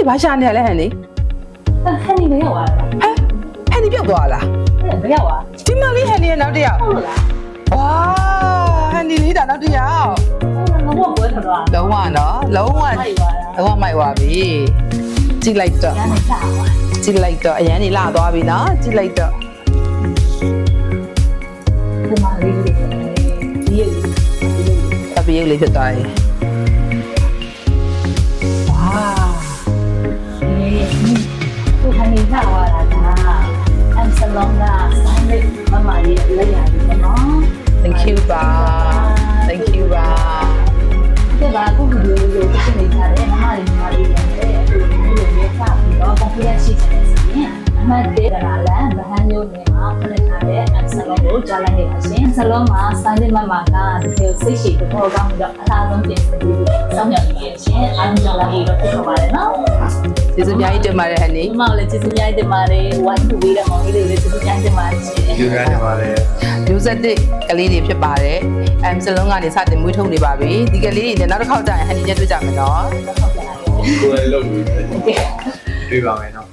你把下年来喊你，喊你没有啊？喊你别多了，没有啊？今晚你喊你哪里啊？好了啦，哇，喊你打哪里啊？我不会投啊。老万喏，老万买话呗，接嚟咗，让你炸完。接嚟咗，哎呀你拉多邊喏，接嚟咗，ဒီမှာလေးလေးဒီရည် 特別要你ဖြစ်သွားတယ်။哇，သူခဏကြာသွားတာကအမ်ဆလုံကဆိုင်လေးမမလေးလက်ရတယ်နော် thank you ပါ thank you ပါ ဒီမှာအခုဗီဒီယိုလေးကိုပြင်နေကြတယ်မမလေးရတယ်အခုဒီလိုမျိုးဖတ်ပြီးတော့ confidence ရှိတယ်ဆိုရင်အမှတ်တရလာလမ်းဗဟန်းမျိုးနဲ့မှာဖလက်ထားတဲ့အမ်ဆလုံကိုကြားလိုက်နေတာရှင်ဆလုံမှာဆိုင်လေးမမကဒီလိုစိတ်ရှိတော့ကောင်းပြီးတော့အလားဆုံးပြင်ပြီးစောင့်မျှော်နေရရှင်အားလုံးကြောင့်လာပြီးတော့ဖြစ်သွားပါတယ်နော် ကျေးဇူးအများကြီးတင်ပါတယ်ဟန်နီ ဒီမှာလည်းကျေးဇူးများတင်ပါတယ်ဝိုင်းထူပေးတဲ့မောင်လေးတွေလည်းကျေးဇူးများတင်ပါတယ်ရှင် ကျေးဇူးများတင်ပါတယ် မျိုးဆက်တစ်ကလေးတွေဖြစ်ပါတယ်အမ်စလုံးကနေစတင်မွေးထုတ်နေပါပြီဒီကလေးတွေနဲ့နောက်တစ်ခေါက်ကျရင်ဟန်နီနဲ့တွေ့ကြမယ်နော် ဟုတ်ကဲ့ ကိုယ်လည်းလုပ်ပြီးတွေ့ပါမယ်နော်